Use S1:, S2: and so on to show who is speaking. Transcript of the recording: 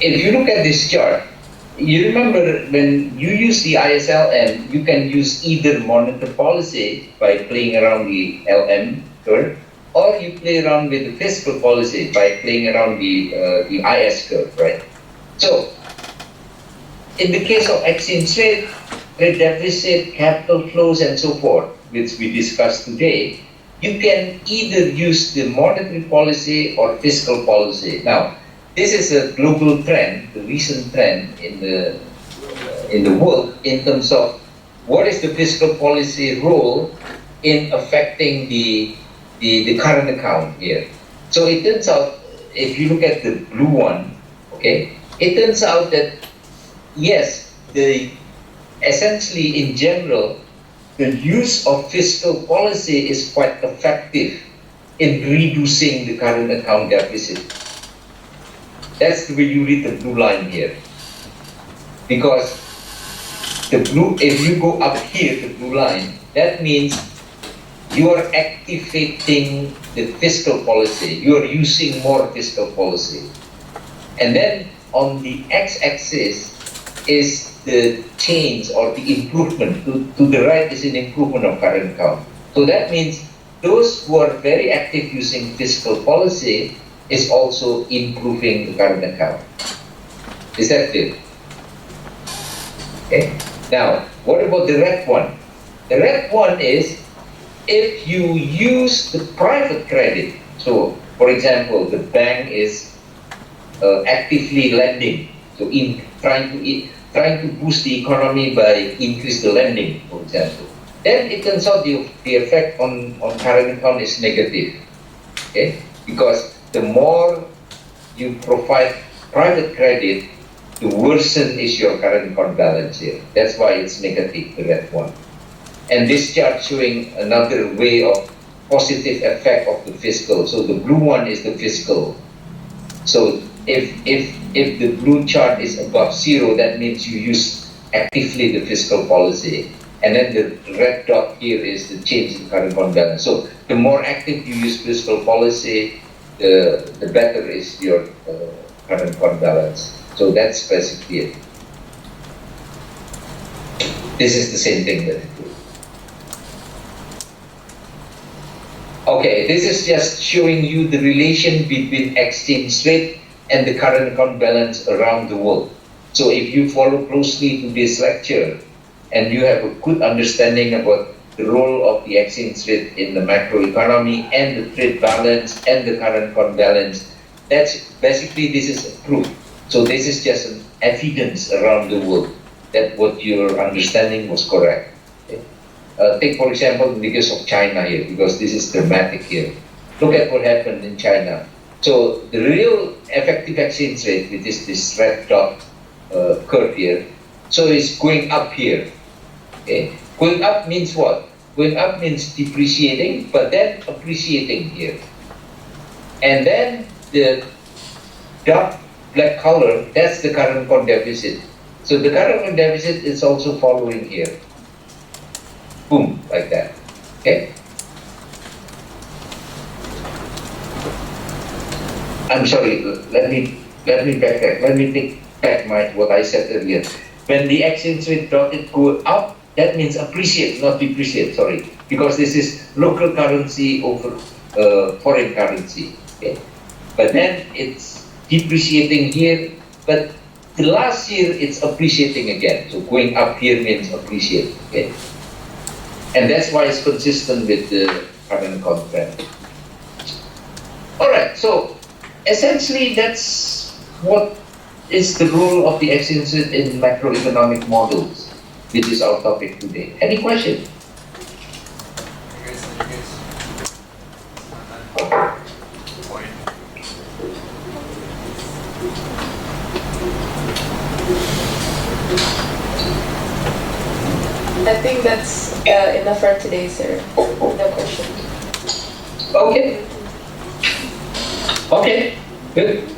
S1: if you look at this chart, you remember when you use the ISLM, you can use either monetary policy by playing around the LM curve, or you play around with the fiscal policy by playing around the IS curve, right? So, in the case of exchange rate, trade deficit, capital flows, and so forth, which we discussed today, you can either use the monetary policy or fiscal policy. Now, this is a global trend, the recent trend in the world in terms of what is the fiscal policy role in affecting the current account here. So it turns out, if you look at the blue one, okay, it turns out that yes, essentially in general, the use of fiscal policy is quite effective in reducing the current account deficit. That's the way you read the blue line here. Because the blue, if you go up here, the blue line, that means you are activating the fiscal policy. You are using more fiscal policy. And then on the x-axis is the change or the improvement. To the right is an improvement of current account. So that means those who are very active using fiscal policy is also improving the current account. Is that clear? Okay. Now, what about the red one? The red one is if you use the private credit. So, for example, the bank is actively lending, so trying to boost the economy by increase the lending, for example. Then it turns out the effect on current account is negative. Okay, because the more you provide private credit, the worsen is your current account balance here. That's why it's negative, the red one. And this chart showing another way of positive effect of the fiscal. So the blue one is the fiscal. So if the blue chart is above zero, that means you use actively the fiscal policy. And then the red dot here is the change in current account balance. So the more active you use fiscal policy, the better is your current account balance. So that's basically it. This is the same thing that it do. Okay, this is just showing you the relation between exchange rate and the current account balance around the world. So if you follow closely to this lecture and you have a good understanding about the role of the exchange rate in the macroeconomy and the trade balance and the current account balance, that's basically, this is a proof. So this is just an evidence around the world that what your understanding was correct. Okay. Take for example in the case of China here, because this is dramatic here. Look at what happened in China. So the real effective exchange rate, which is this red dot curve here, so it's going up here. Okay. Going up means what? Going up means depreciating, but then appreciating here. And then the dark black color, that's the current account deficit. So the current account deficit is also following here. Boom, like that. Okay? I'm sorry, let me backtrack. Let me take back what I said earlier. When the exchange rate dotted go up, that means appreciate, not depreciate, sorry. Because this is local currency over foreign currency. Okay? But then it's depreciating here, but the last year it's appreciating again. So going up here means appreciate. Okay? And that's why it's consistent with the current account trend. Alright, so essentially that's what is the role of the exchange rate in macroeconomic models, which is our topic today. Any question?
S2: I think that's enough for today, sir. No questions.
S1: Okay. Okay, good.